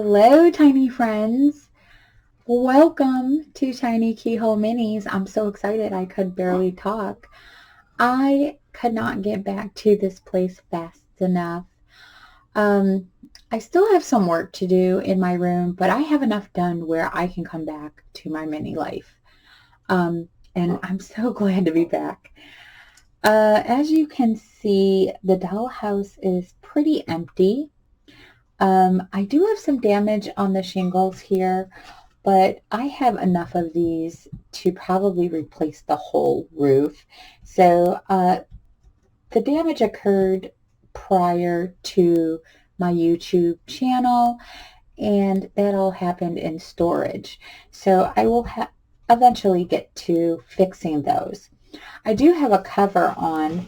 Hello, tiny friends. Welcome to TinyKeyHoleMinis. I'm so excited I could barely talk. I could not get back to this place fast enough. I still have some work to do in my room, but I have enough done where I can come back to my mini life. And I'm so glad to be back. As you can see, the dollhouse is pretty empty. I do have some damage on the shingles here, but I have enough of these to probably replace the whole roof. So the damage occurred prior to my YouTube channel, and that all happened in storage. So I will eventually get to fixing those. I do have a cover on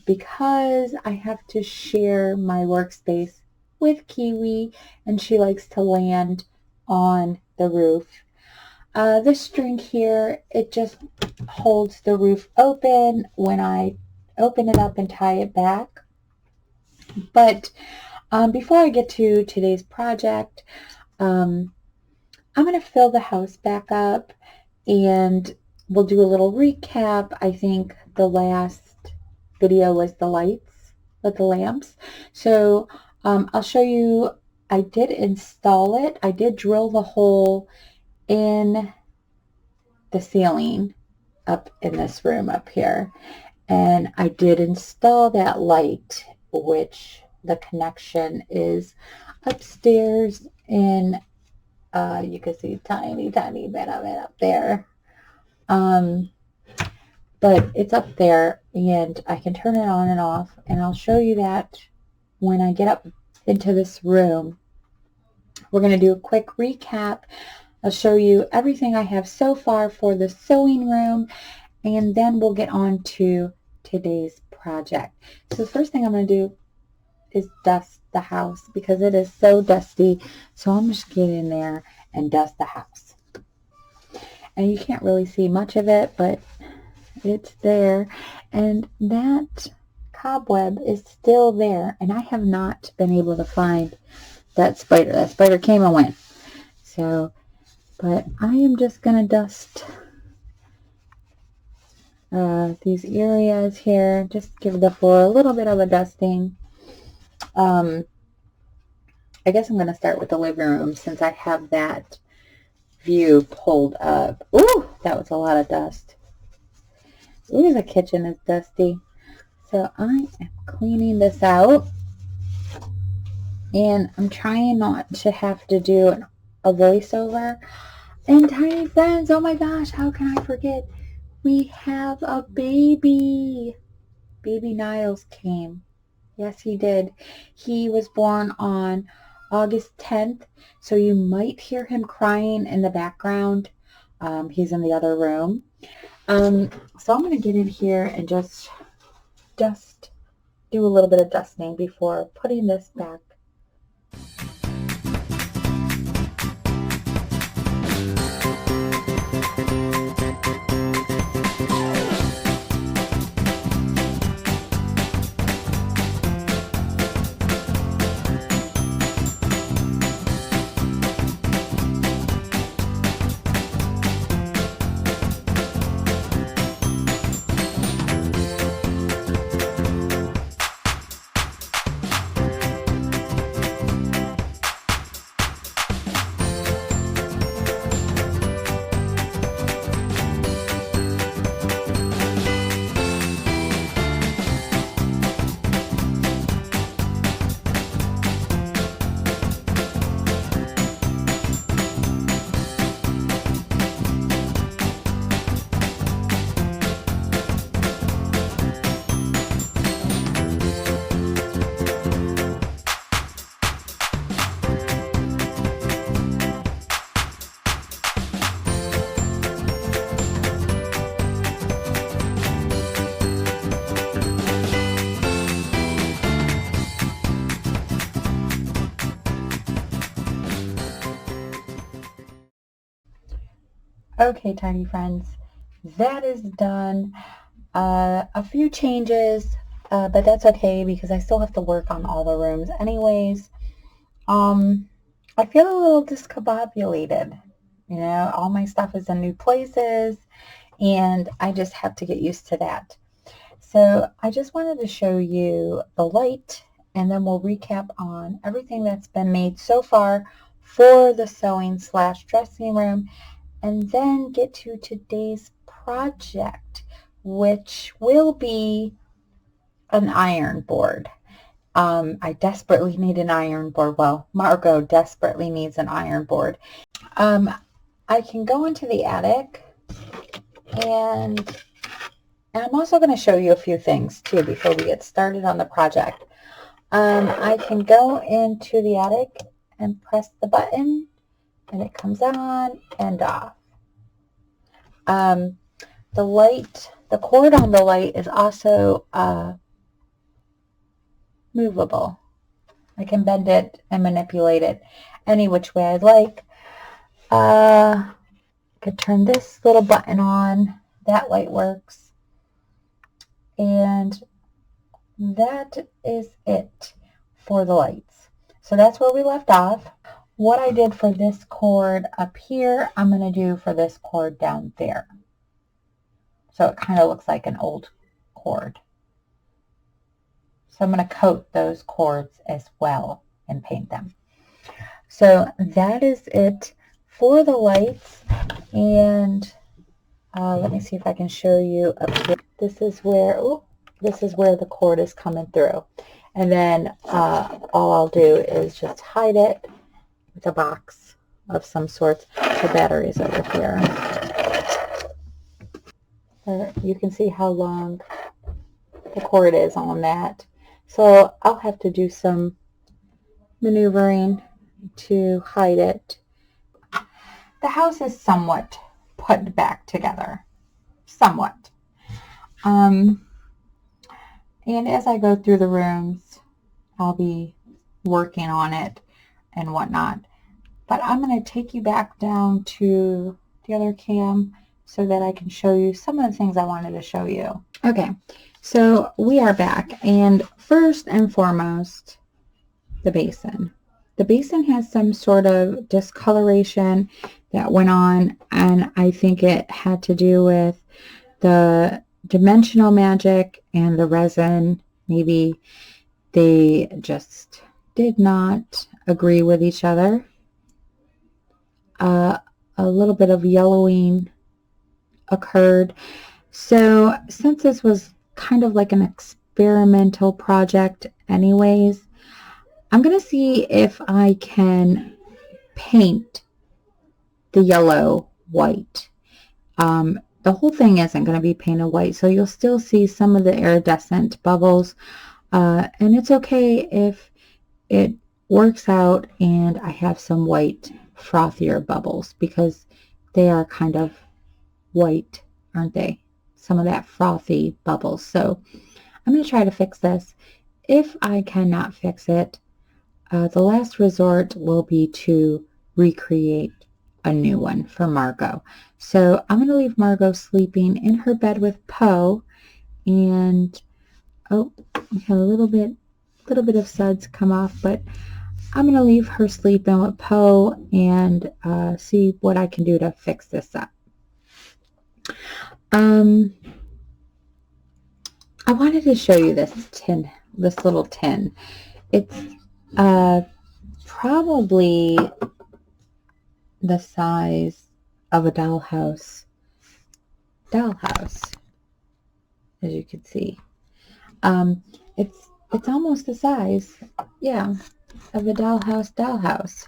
because I have to share my workspace with Kiwi, and she likes to land on the roof. This string here, it just holds the roof open when I open it up and tie it back. But before I get to today's project, I'm going to fill the house back up and we'll do a little recap. I think the last video was the lights with the lamps. So I'll show you, I did install it. I did drill the hole in the ceiling up in this room up here. And I did install that light, which the connection is upstairs in, you can see tiny bit of it up there. But it's up there and I can turn it on and off, and I'll show you that when I get up into this room. We're going to do a quick recap. I'll show you everything I have so far for the sewing room, and then we'll get on to today's project. So the first thing I'm going to do is dust the house because it is so dusty. So I'm just get in there and dust the house. And you can't really see much of it, but it's there. And that cobweb is still there, and I have not been able to find that spider. That spider came and went. So, but I am just going to dust these areas here. Just give the floor a little bit of a dusting. I guess I'm going to start with the living room since I have that view pulled up. Ooh, that was a lot of dust. Ooh, the kitchen is dusty. So I am cleaning this out, and I'm trying not to have to do a voiceover. And tiny friends, oh my gosh, how can I forget? We have a baby. Baby Niles came. Yes, he did. He was born on August 10th, so you might hear him crying in the background. He's in the other room. So I'm going to get in here and just do a little bit of dusting before putting this back. Okay, tiny friends, that is done. A few changes, but that's okay because I still have to work on all the rooms anyways. I feel a little discombobulated. You know, all my stuff is in new places, and I just have to get used to that. So I just wanted to show you the light, and then we'll recap on everything that's been made so far for the sewing / dressing room, and then get to today's project, which will be an iron board. I desperately need an iron board. Well, Margot desperately needs an iron board. I can go into the attic, and I'm also going to show you a few things too before we get started on the project. I can go into the attic and press the button, and it comes on and off. The light, the cord on the light is also movable. I can bend it and manipulate it any which way I'd like. I could turn this little button on. That light works. And that is it for the lights. So that's where we left off. What I did for this cord up here, I'm going to do for this cord down there. So it kind of looks like an old cord. So I'm going to coat those cords as well and paint them. So that is it for the lights. And let me see if I can show you up here. This is where the cord is coming through. And then all I'll do is just hide it with a box of some sort. The battery's over here. You can see how long the cord is on that. So I'll have to do some maneuvering to hide it. The house is somewhat put back together. Somewhat. And as I go through the rooms, I'll be working on it and whatnot. But I'm going to take you back down to the other cam so that I can show you some of the things I wanted to show you. Okay, so we are back, and first and foremost, the basin. The basin has some sort of discoloration that went on, and I think it had to do with the dimensional magic and the resin. Maybe they just did not agree with each other. A little bit of yellowing occurred. So since this was kind of like an experimental project anyways, I'm going to see if I can paint the yellow white. The whole thing isn't going to be painted white, so you'll still see some of the iridescent bubbles. And it's okay if it works out and I have some white frothier bubbles, because they are kind of white, aren't they? Some of that frothy bubbles. So I'm going to try to fix this. If I cannot fix it, the last resort will be to recreate a new one for Margot. So I'm going to leave Margot sleeping in her bed with Poe, and oh, we have a little bit of suds come off, but I'm going to leave her sleeping with Poe and see what I can do to fix this up. I wanted to show you this tin, this little tin. It's probably the size of a dollhouse, as you can see. It's almost the size, yeah, of a dollhouse.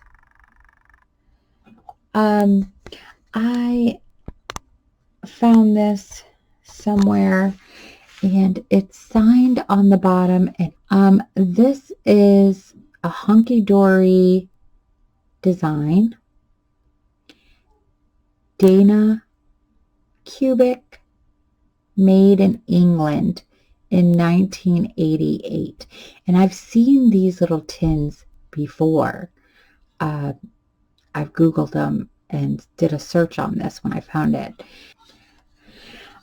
I found this somewhere, and it's signed on the bottom, and this is a hunky-dory design. Dana Cubic, made in England in 1988. And I've seen these little tins before. I've Googled them and did a search on this when I found it.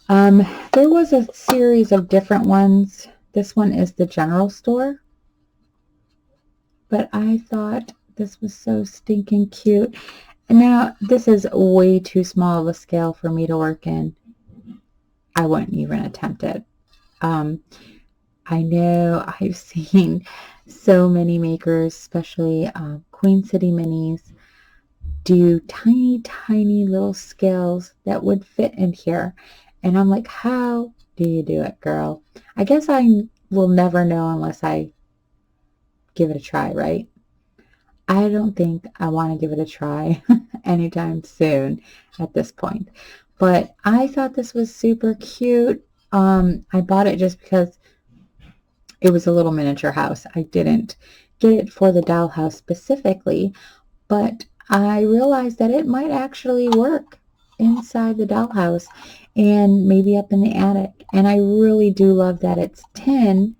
There was a series of different ones. This one is the general store. But I thought This was so stinking cute. And now this is way too small of a scale for me to work in. I wouldn't even attempt it. I know I've seen so many makers, especially Queen City Minis, do tiny, tiny little scales that would fit in here. And I'm like, how do you do it, girl? I guess I will never know unless I give it a try, right? I don't think I want to give it a try anytime soon at this point. But I thought this was super cute. I bought it just because it was a little miniature house. I didn't get it for the dollhouse specifically, but I realized that it might actually work inside the dollhouse and maybe up in the attic. And I really do love that it's tin.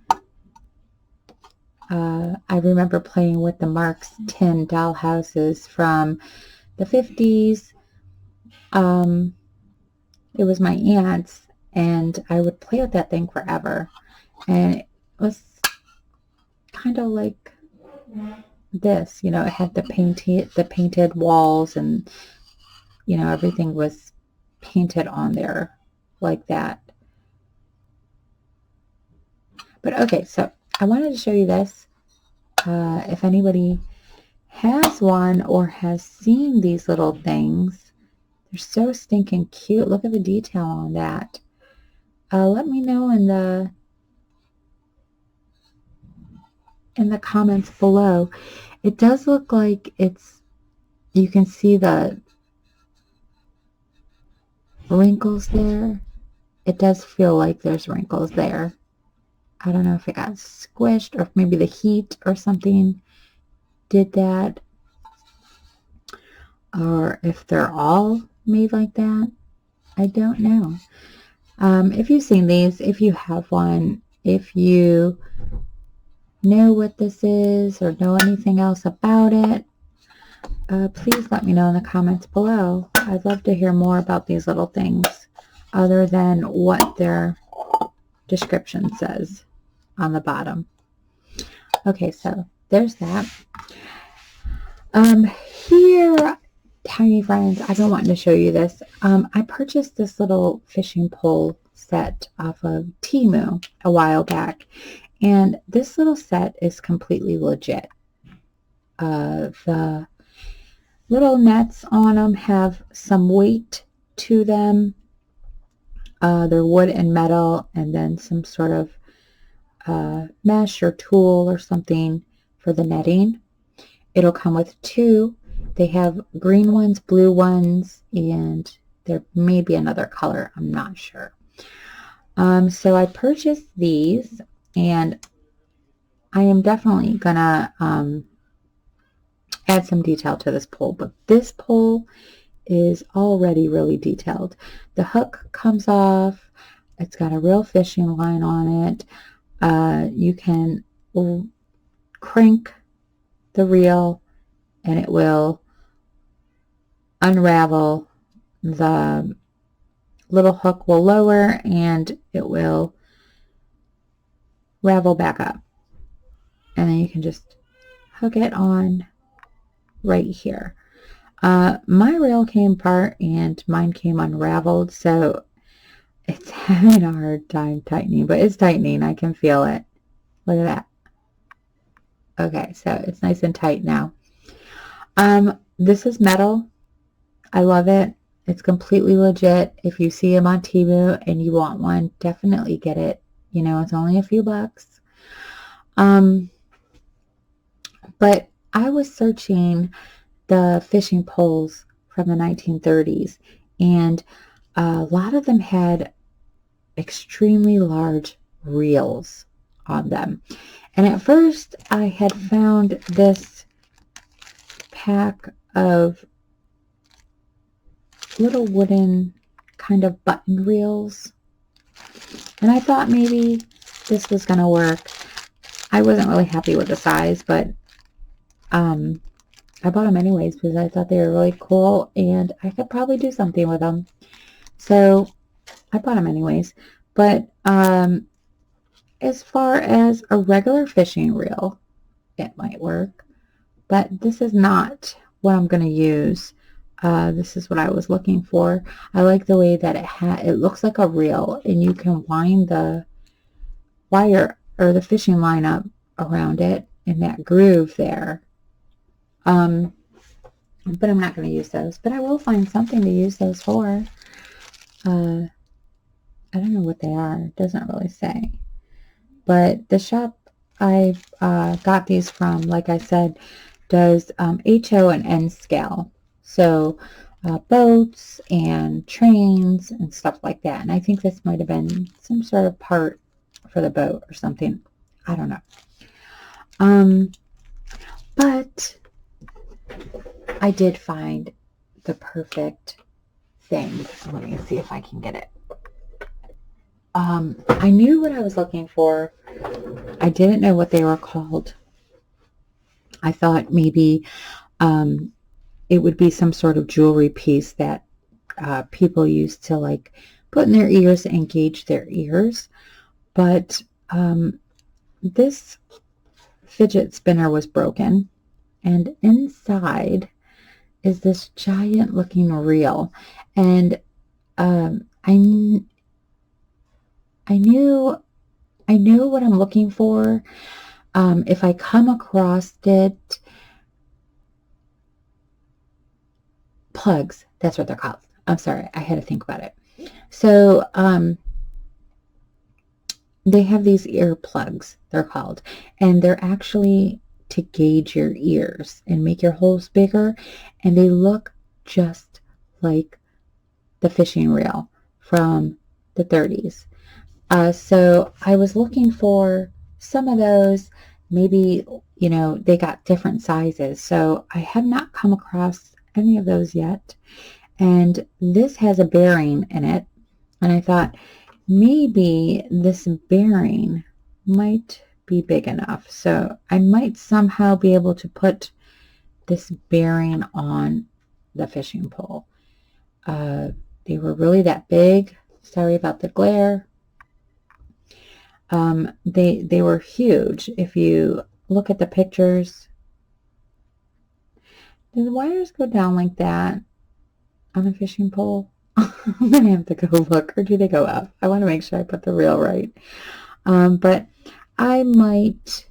I remember playing with the Mark's tin dollhouses from the 50s. It was my aunt's, and I would play with that thing forever. And it was kind of like this, it had the painted walls, and everything was painted on there like that. But okay, so I wanted to show you this. If anybody has one or has seen these little things, they're so stinking cute. Look at the detail on that. Let me know in the comments below. It does look like you can see the wrinkles there. It does feel like there's wrinkles there. I don't know if it got squished or if maybe the heat or something did that, or if they're all made like that. I don't know. If you've seen these, if you have one, if you know what this is or know anything else about it, please let me know in the comments below. I'd love to hear more about these little things other than what their description says on the bottom. Okay, so there's that. Here, tiny friends, I've been wanting to show you this. I purchased this little fishing pole set off of Temu a while back, and this little set is completely legit. The little nets on them have some weight to them. They're wood and metal, and then some sort of mesh or tulle or something for the netting. It'll come with two. They have green ones, blue ones, and there may be another color. I'm not sure. So I purchased these, and I am definitely gonna add some detail to this pole, but this pole is already really detailed. The hook comes off. It's got a real fishing line on it. You can crank the reel and it will unravel. The little hook will lower and it will ravel back up, and then you can just hook it on right here. My reel came apart and mine came unraveled, so it's having a hard time tightening, but it's tightening. I can feel it. Look at that. Okay, so it's nice and tight now. This is metal. I love it. It's completely legit. If you see them on Temu and you want one, definitely get it. It's only a few bucks. But I was searching the fishing poles from the 1930s, and a lot of them had extremely large reels on them. And at first I had found this pack of little wooden kind of button reels, and I thought maybe this was gonna work. I wasn't really happy with the size, but I bought them anyways because I thought they were really cool and I could probably do something with them. So I bought them anyways. But as far as a regular fishing reel, it might work. but this is not what I'm going to use. This is what I was looking for. I like the way that it looks like a reel, and you can wind the wire or the fishing line up around it in that groove there. But I'm not going to use those, but I will find something to use those for. I don't know what they are. It doesn't really say. But the shop I got these from, like I said, does HO and N scale. So boats and trains and stuff like that. And I think this might have been some sort of part for the boat or something. I don't know. But I did find the perfect thing. Let me see if I can get it. I knew what I was looking for. I didn't know what they were called. I thought maybe it would be some sort of jewelry piece that people use to like put in their ears and gauge their ears. But this fidget spinner was broken, and inside is this giant looking reel. And I know what I'm looking for. If I come across it, plugs, that's what they're called. I'm sorry, I had to think about it. So they have these ear plugs, they're called, and they're actually to gauge your ears and make your holes bigger, and they look just like the fishing reel from the 30s. So I was looking for some of those. Maybe, you know, they got different sizes. So I have not come across any of those yet. And this has a bearing in it. And I thought maybe this bearing might be big enough. So I might somehow be able to put this bearing on the fishing pole. They were really that big. Sorry about the glare. They were huge. If you look at the pictures, do the wires go down like that on a fishing pole? I'm going to have to go look, or do they go up? I want to make sure I put the reel right. But I might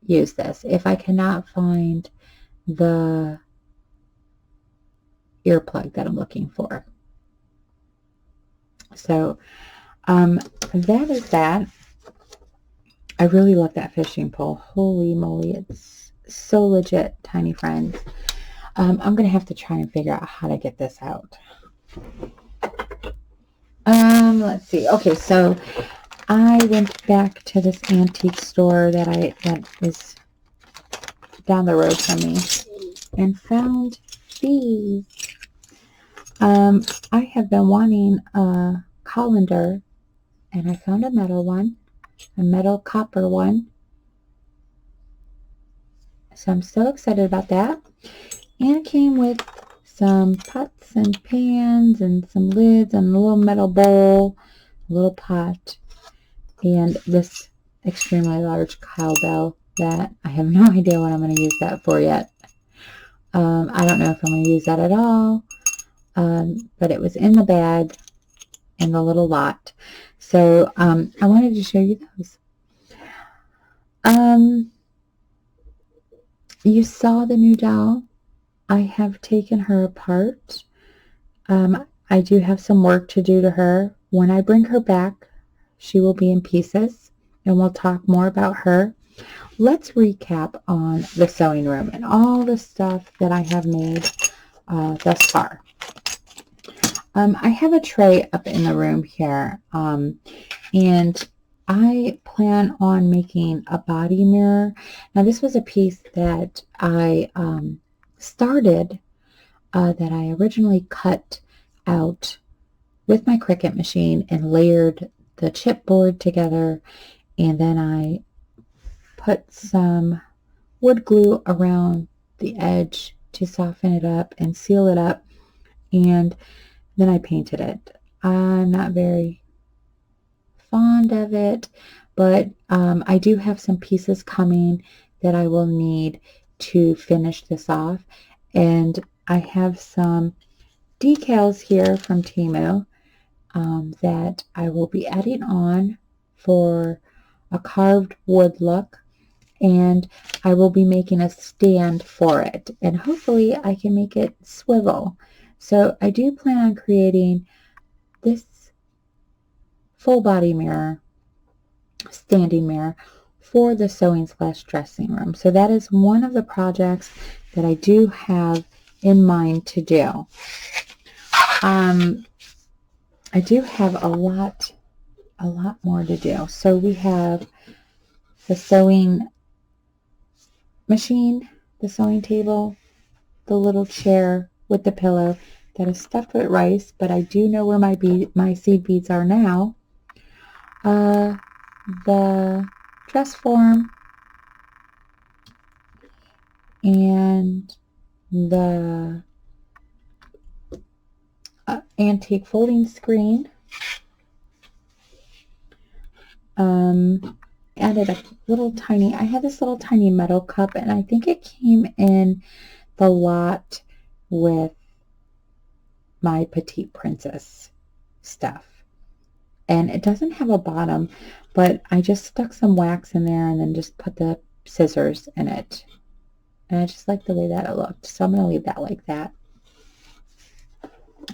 use this if I cannot find the earplug that I'm looking for. So that is that. I really love that fishing pole. Holy moly, it's so legit, tiny friends. I'm going to have to try and figure out how to get this out. Let's see. Okay, so I went back to this antique store that is down the road from me and found these. I have been wanting a colander, and I found a metal one, a metal copper one. So I'm so excited about that. And it came with some pots and pans and some lids and a little metal bowl, a little pot, and this extremely large cowbell that I have no idea what I'm going to use that for yet. I don't know if I'm going to use that at all, but it was in the bag in the little lot. So I wanted to show you those. You saw the new doll. I have taken her apart. I do have some work to do to her. When I bring her back, she will be in pieces, and we'll talk more about her. Let's recap on the sewing room and all the stuff that I have made thus far. I have a tray up in the room here, and I plan on making a body mirror. Now, this was a piece that I started, that I originally cut out with my Cricut machine and layered the chipboard together, and then I put some wood glue around the edge to soften it up and seal it up, and then I painted it. I'm not very fond of it, but I do have some pieces coming that I will need to finish this off. And I have some decals here from Temu that I will be adding on for a carved wood look, and I will be making a stand for it, and hopefully I can make it swivel. So I do plan on creating this full body mirror, standing mirror, for the sewing / dressing room. So that is one of the projects that I do have in mind to do. I do have a lot more to do. So we have the sewing machine, the sewing table, the little chair with the pillow that is stuffed with rice, but I do know where my seed beads are now. The dress form and the antique folding screen. Added a little tiny, I have this little tiny metal cup, and I think it came in the lot with my Petite Princess stuff. And it doesn't have a bottom, but I just stuck some wax in there and then just put the scissors in it. And I just like the way that it looked, so I'm going to leave that like that.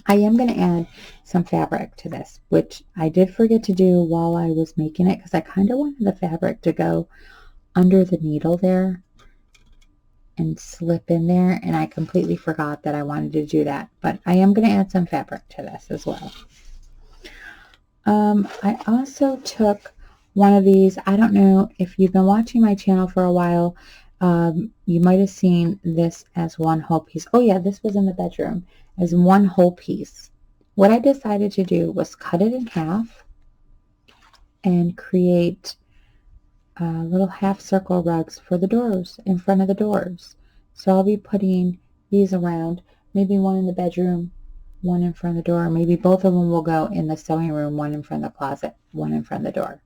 I am going to add some fabric to this, which I did forget to do while I was making it, because I kind of wanted the fabric to go under the needle there and slip in there, and I completely forgot that I wanted to do that. But I am going to add some fabric to this as well. I also took one of these. I don't know if you've been watching my channel for a while. You might have seen this as one whole piece. Oh yeah, this was in the bedroom as one whole piece. What I decided to do was cut it in half and create little half circle rugs for the doors, in front of the doors. So I'll be putting these around, maybe one in the bedroom, one in front of the door. Maybe both of them will go in the sewing room, one in front of the closet, one in front of the door.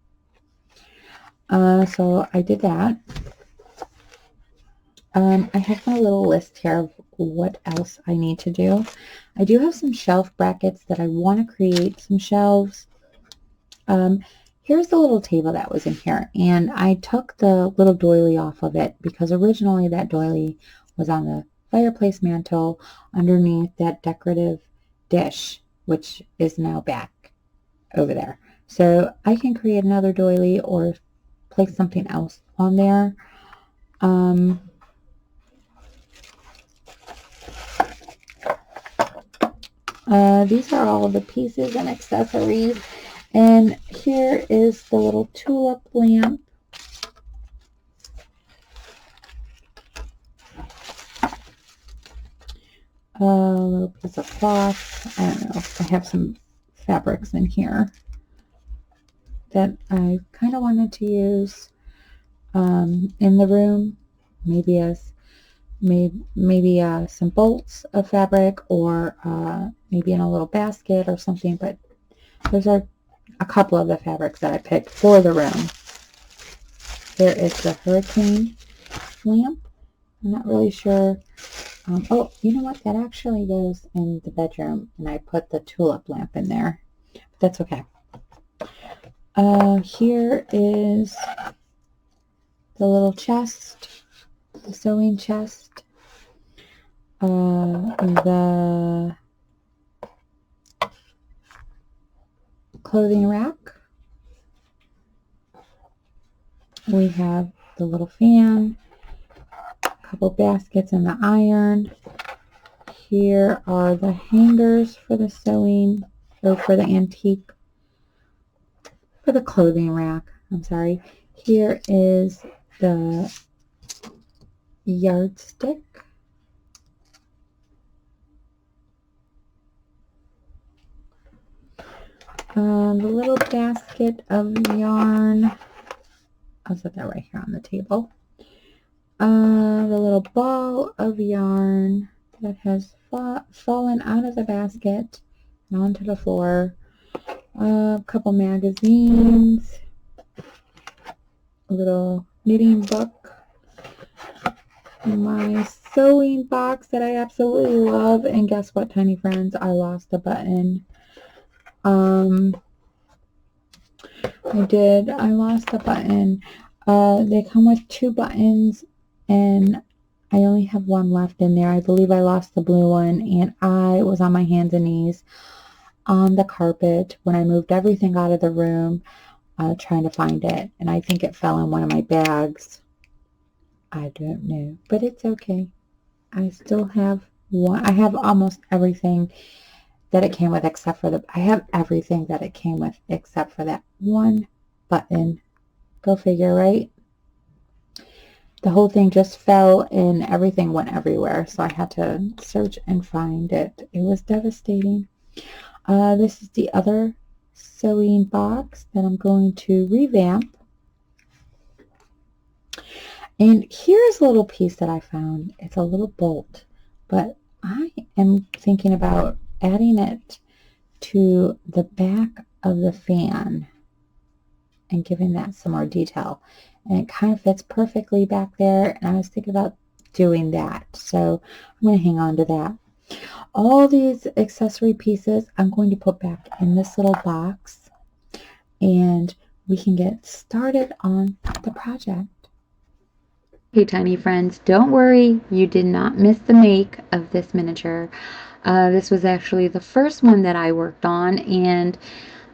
So I did that. I have my little list here of what else I need to do. I do have some shelf brackets that I want to create, some shelves. Here's the little table that was in here, and I took the little doily off of it because originally that doily was on the fireplace mantle underneath that decorative dish, which is now back over there. So I can create another doily or place something else on there. These are all the pieces and accessories, and here is the little tulip lamp. A little piece of cloth. I don't know, I have some fabrics in here that I kind of wanted to use in the room, maybe as maybe some bolts of fabric, or maybe in a little basket or something. But those are a couple of the fabrics that I picked for the room. There is the hurricane lamp. I'm not really sure. Oh, you know what? That actually goes in the bedroom, and I put the tulip lamp in there. But that's okay. Here is the little chest, the sewing chest, the clothing rack. We have the little fan, a couple baskets and the iron. Here are the hangers for the sewing, or for the antique, for the clothing rack, I'm sorry. Here is the yardstick. The little basket of yarn. I'll set that right here on the table. The little ball of yarn that has fallen out of the basket and onto the floor. A couple magazines. A little knitting book. my sewing box that I absolutely love. And guess what, tiny friends? I lost a button. I lost a button. They come with 2 buttons, and I only have one left in there. I believe I lost the blue one, and I was on my hands and knees on the carpet when I moved everything out of the room, trying to find it. And I think it fell in one of my bags. I don't know, but it's okay. I still have one. I have almost everything that it came with except for I have everything that it came with except for that one button. Go figure, right? The whole thing just fell and everything went everywhere, so I had to search and find it. It was devastating. This is the other sewing box that I'm going to revamp. And here's a little piece that I found. It's a little bolt, but I am thinking about adding it to the back of the fan and giving that some more detail. And it kind of fits perfectly back there, and I was thinking about doing that. So I'm going to hang on to that. All these accessory pieces I'm going to put back in this little box, and we can get started on the project. Hey tiny friends, don't worry, you did not miss the make of this miniature. This was actually the first one that I worked on, and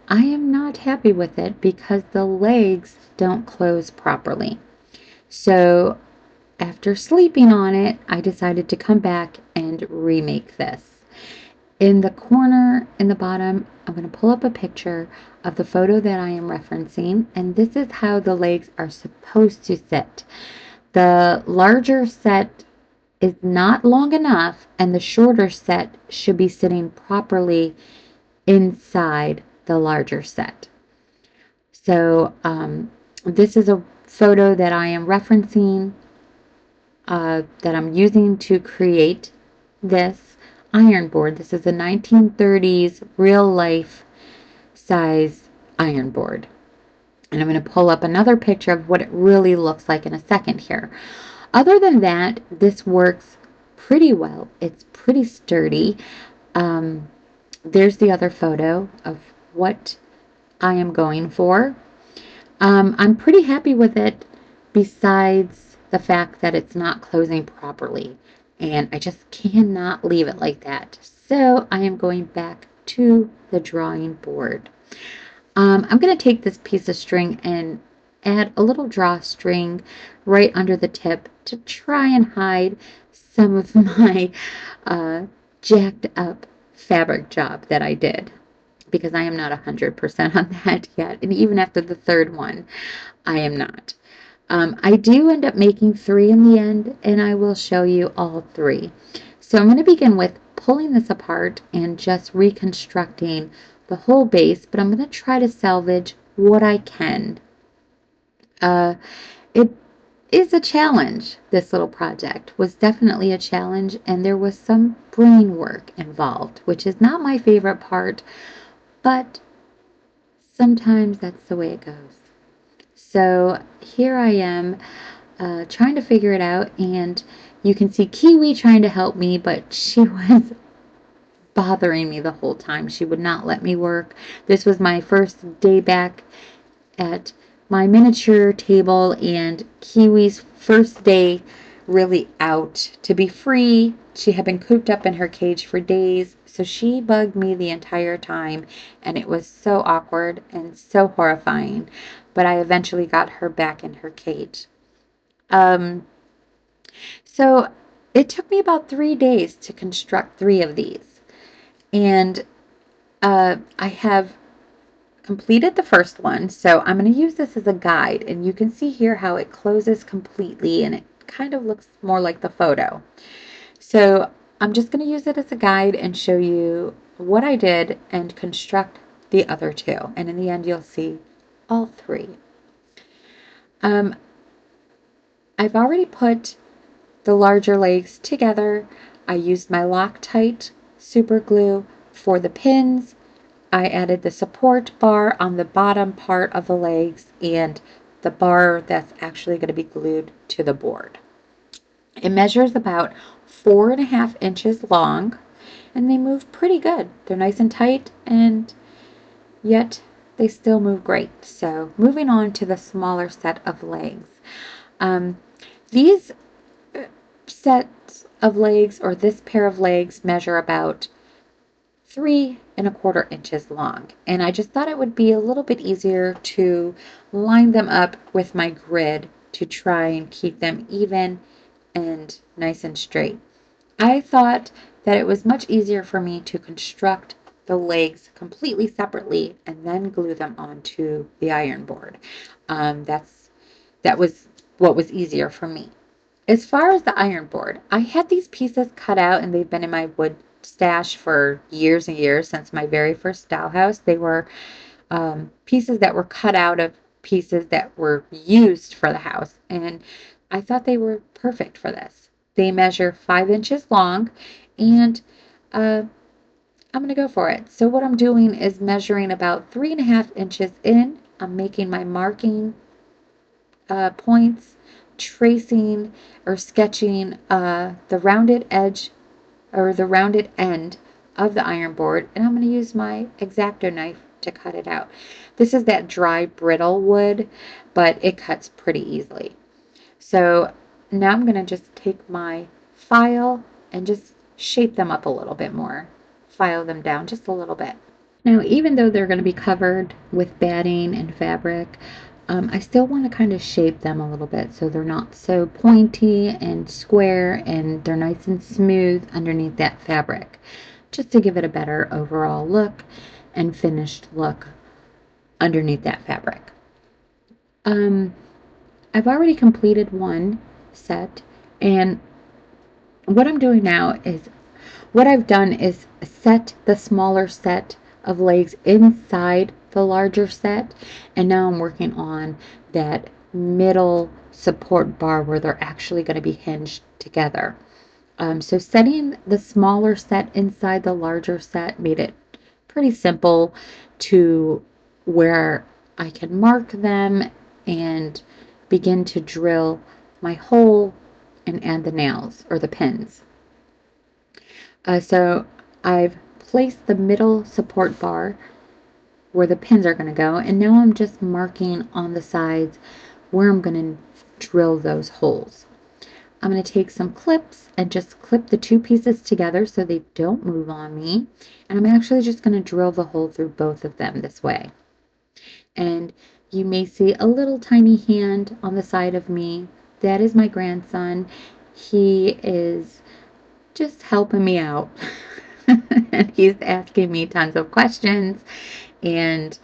I am not happy with it because the legs don't close properly. So after sleeping on it, I decided to come back and remake this. In the corner in the bottom, I'm going to pull up a picture of the photo that I am referencing, and this is how the legs are supposed to sit. The larger set is not long enough, and the shorter set should be sitting properly inside the larger set. So this is a photo that I am referencing, that I'm using to create this iron board. This is a 1930s real life size iron board. And I'm going to pull up another picture of what it really looks like in a second here. Other than that, this works pretty well. It's pretty sturdy. There's the other photo of what I am going for. I'm pretty happy with it, besides the fact that it's not closing properly. And I just cannot leave it like that. So I am going back to the drawing board. I'm going to take this piece of string and add a little drawstring right under the tip to try and hide some of my jacked up fabric job that I did, because I am not 100% on that yet, and even after the third one, I am not. I do end up making 3 in the end, and I will show you all 3. So I'm going to begin with pulling this apart and just reconstructing the whole base, but I'm going to try to salvage what I can. It is a challenge. This little project was definitely a challenge, and there was some brain work involved, which is not my favorite part, but sometimes that's the way it goes. So here I am trying to figure it out, and you can see Kiwi trying to help me, but she was bothering me the whole time. She would not let me work. This was my first day back at my miniature table, and Kiwi's first day really out to be free. She had been cooped up in her cage for days, so she bugged me the entire time, and it was so awkward and so horrifying, but I eventually got her back in her cage. So it took me about 3 days to construct 3 of these, and I have completed the first one, so I'm going to use this as a guide, and you can see here how it closes completely, and it kind of looks more like the photo. So I'm just going to use it as a guide and show you what I did and construct the other 2, and in the end you'll see all 3. I've already put the larger legs together. I used my Loctite super glue for the pins. I added the support bar on the bottom part of the legs and the bar that's actually going to be glued to the board. It measures about 4.5 inches long, and they move pretty good. They're nice and tight, and yet they still move great. So moving on to the smaller set of legs. Um, these sets of legs, or this pair of legs, measure about 3.25 inches long. And I just thought it would be a little bit easier to line them up with my grid to try and keep them even and nice and straight. I thought that it was much easier for me to construct the legs completely separately and then glue them onto the iron board. That was what was easier for me. As far as the iron board, I had these pieces cut out and they've been in my wood stash for years and years since my very first dollhouse. They were pieces that were cut out of pieces that were used for the house, and I thought they were perfect for this. They measure 5 inches long, and I'm going to go for it. So what I'm doing is measuring about 3.5 inches in. I'm making my marking points, tracing or sketching the rounded edge or the rounded end of the iron board, and I'm going to use my X-Acto knife to cut it out. This is that dry, brittle wood, but it cuts pretty easily. So now I'm going to just take my file and just shape them up a little bit more. File them down just a little bit. Now, even though they're going to be covered with batting and fabric, I still want to kind of shape them a little bit so they're not so pointy and square and they're nice and smooth underneath that fabric, just to give it a better overall look and finished look underneath that fabric. I've already completed one set, and what I'm doing now is what I've done is set the smaller set of legs inside the larger set, and now I'm working on that middle support bar where they're actually going to be hinged together. So setting the smaller set inside the larger set made it pretty simple to where I can mark them and begin to drill my hole and add the nails or the pins. So I've placed the middle support bar where the pins are going to go, and now I'm just marking on the sides where I'm going to drill those holes. I'm going to take some clips and just clip the two pieces together so they don't move on me, and I'm actually just going to drill the hole through both of them this way. And you may see a little tiny hand on the side of me. That is my grandson. He is just helping me out. And he's asking me tons of questions and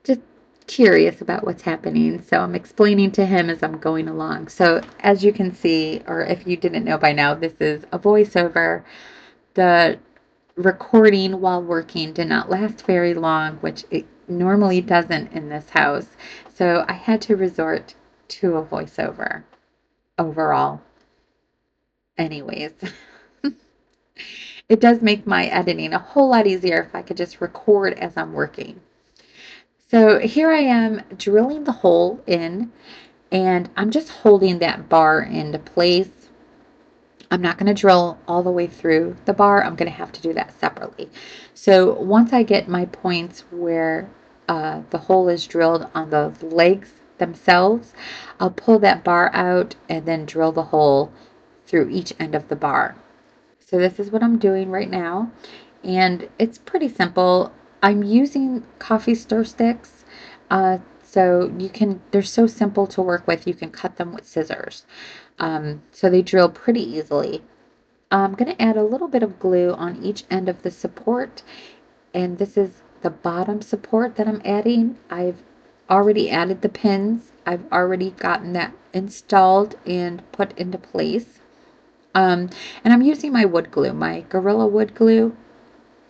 just curious about what's happening. So I'm explaining to him as I'm going along. So as you can see, or if you didn't know by now, this is a voiceover. The recording while working did not last very long, which it normally doesn't in this house. So I had to resort to a voiceover overall. Anyways. It does make my editing a whole lot easier if I could just record as I'm working. So here I am drilling the hole in, and I'm just holding that bar into place. I'm not going to drill all the way through the bar. I'm going to have to do that separately. So once I get my points where the hole is drilled on the legs themselves, I'll pull that bar out and then drill the hole through each end of the bar. So this is what I'm doing right now, and it's pretty simple. I'm using coffee stir sticks, so they're so simple to work with. You can cut them with scissors. So they drill pretty easily. I'm going to add a little bit of glue on each end of the support, and this is the bottom support that I'm adding. I've already added the pins. I've already gotten that installed and put into place. And I'm using my wood glue, my Gorilla wood glue.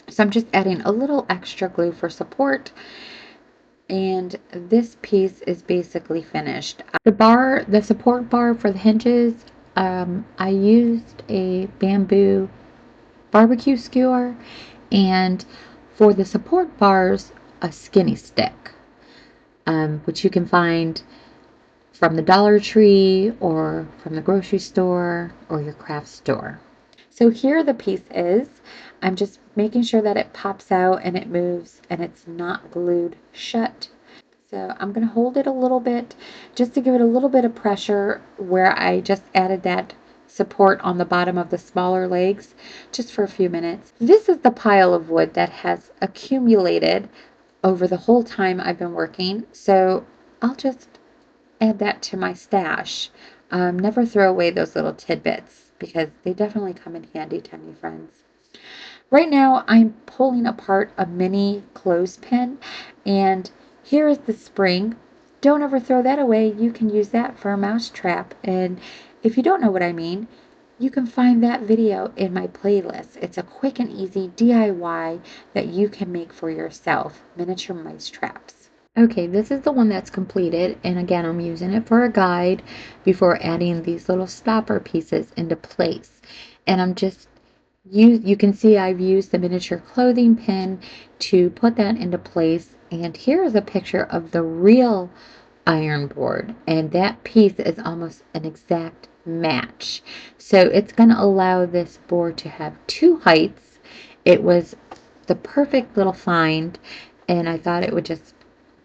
So I'm just adding a little extra glue for support. And this piece is basically finished. The support bar for the hinges, I used a bamboo barbecue skewer. And for the support bars, a skinny stick, which you can find from the Dollar Tree or from the grocery store or your craft store. So here the piece is. I'm just making sure that it pops out and it moves and it's not glued shut. So I'm going to hold it a little bit just to give it a little bit of pressure where I just added that support on the bottom of the smaller legs just for a few minutes. This is the pile of wood that has accumulated over the whole time I've been working. So I'll just add that to my stash. Never throw away those little tidbits because they definitely come in handy, tiny friends. Right now, I'm pulling apart a mini clothespin, and here is the spring. Don't ever throw that away. You can use that for a mouse trap. And if you don't know what I mean, you can find that video in my playlist. It's a quick and easy DIY that you can make for yourself, miniature mice traps. Okay, this is the one that's completed, and again, I'm using it for a guide before adding these little stopper pieces into place. And I'm just you can see I've used the miniature clothing pin to put that into place. And here is a picture of the real iron board, and that piece is almost an exact match. So it's going to allow this board to have two heights. It was the perfect little find, and I thought it would just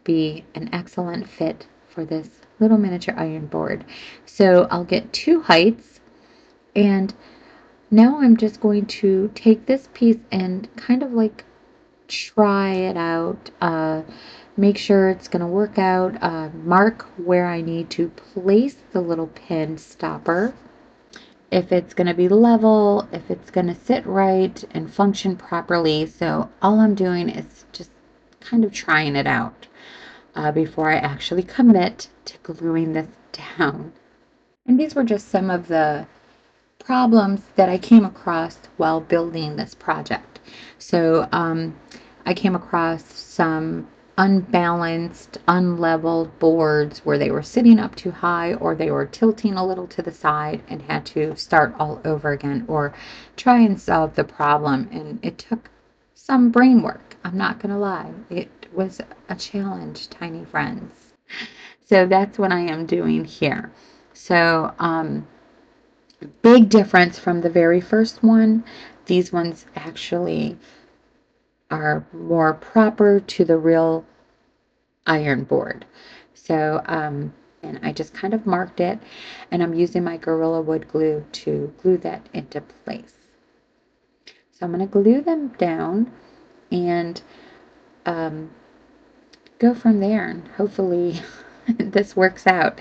be an excellent fit for this little miniature iron board. So I'll get two heights, and now I'm just going to take this piece and kind of like try it out, make sure it's going to work out, mark where I need to place the little pin stopper, if it's going to be level, if it's going to sit right and function properly. So all I'm doing is just kind of trying it out before I actually commit to gluing this down. And these were just some of the problems that I came across while building this project. So I came across some unbalanced, unleveled boards where they were sitting up too high or they were tilting a little to the side and had to start all over again or try and solve the problem. And it took some brain work. I'm not going to lie. It was a challenge, tiny friends. So that's what I am doing here. So, big difference from the very first one. These ones actually are more proper to the real iron board. So, and I just kind of marked it, and I'm using my Gorilla Wood glue to glue that into place. So I'm going to glue them down and go from there, and hopefully this works out.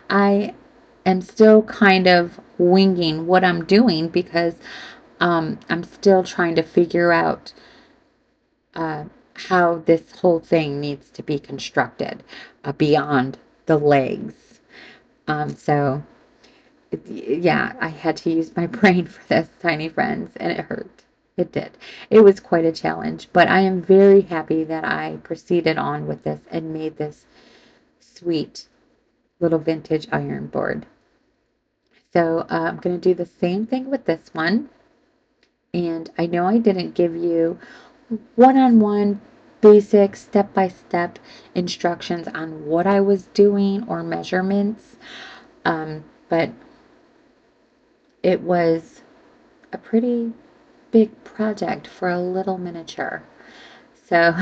I am still kind of winging what I'm doing because I'm still trying to figure out how this whole thing needs to be constructed beyond the legs. So, yeah, I had to use my brain for this, tiny friends, and it hurt. It did. It was quite a challenge, but I am very happy that I proceeded on with this and made this sweet little vintage iron board. So I'm going to do the same thing with this one. And I know I didn't give you one-on-one basic step-by-step instructions on what I was doing or measurements, but it was a pretty big project for a little miniature. So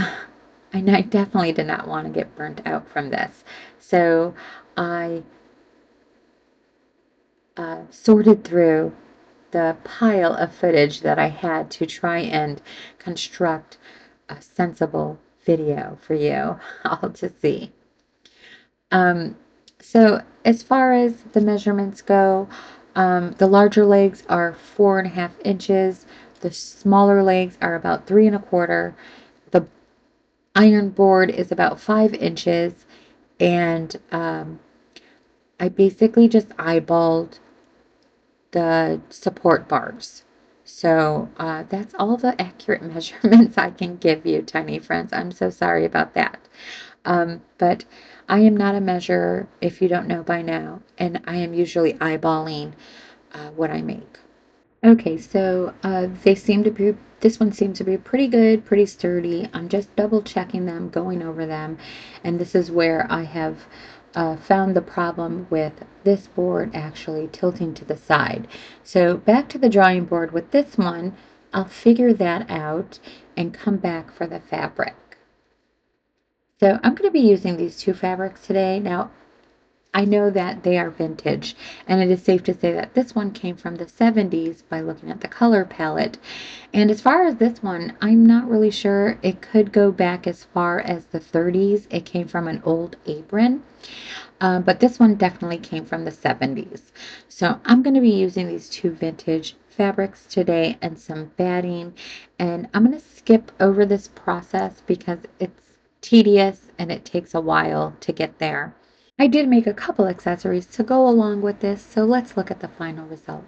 and I definitely did not want to get burnt out from this. So I sorted through the pile of footage that I had to try and construct a sensible video for you all to see. So as far as the measurements go, the larger legs are 4.5 inches. The smaller legs are about 3.25. The iron board is about 5 inches, and I basically just eyeballed the support bars. So that's all the accurate measurements I can give you, tiny friends. I'm so sorry about that. But I am not a measurer, if you don't know by now, and I am usually eyeballing what I make. Okay, so this one seems to be pretty good, pretty sturdy. I'm just double checking them, going over them, and this is where I have found the problem with this board actually tilting to the side. So back to the drawing board with this one, I'll figure that out and come back for the fabric. So I'm going to be using these two fabrics today. Now, I know that they are vintage, and it is safe to say that this one came from the 70s by looking at the color palette. And as far as this one, I'm not really sure. It could go back as far as the 30s. It came from an old apron. But this one definitely came from the 70s. So I'm going to be using these two vintage fabrics today and some batting. And I'm going to skip over this process because it's tedious and it takes a while to get there. I did make a couple accessories to go along with this, so let's look at the final results.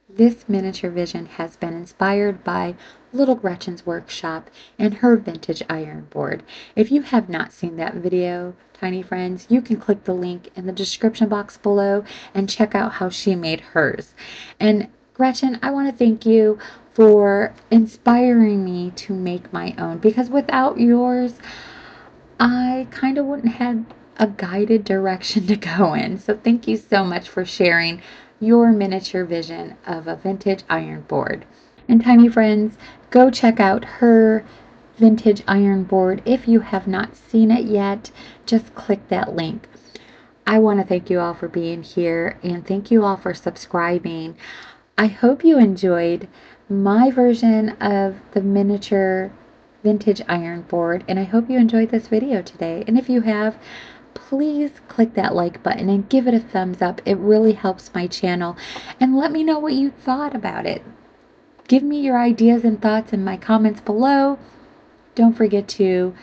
This miniature vision has been inspired by Little Gretchen's workshop and her vintage iron board. If you have not seen that video, tiny friends, you can click the link in the description box below and check out how she made hers. And Gretchen, I want to thank you for inspiring me to make my own, because without yours, I kind of wouldn't have a guided direction to go in. So thank you so much for sharing your miniature vision of a vintage iron board. And tiny friends, go check out her vintage iron board. If you have not seen it yet, just click that link. I want to thank you all for being here and thank you all for subscribing. I hope you enjoyed my version of the miniature vintage iron board, and I hope you enjoyed this video today. And if you have, please click that like button and give it a thumbs up. It really helps my channel. And let me know what you thought about it. Give me your ideas and thoughts in my comments below. Don't forget to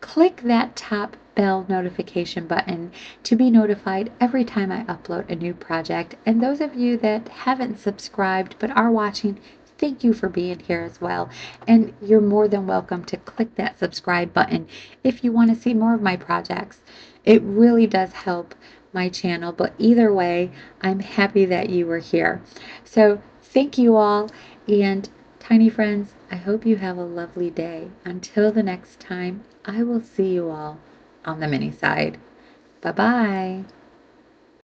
click that top bell notification button to be notified every time I upload a new project. And those of you that haven't subscribed but are watching, thank you for being here as well. And you're more than welcome to click that subscribe button if you want to see more of my projects. It really does help my channel, but either way, I'm happy that you were here. So thank you all, and tiny friends, I hope you have a lovely day. Until the next time, I will see you all on the mini side. Bye-bye.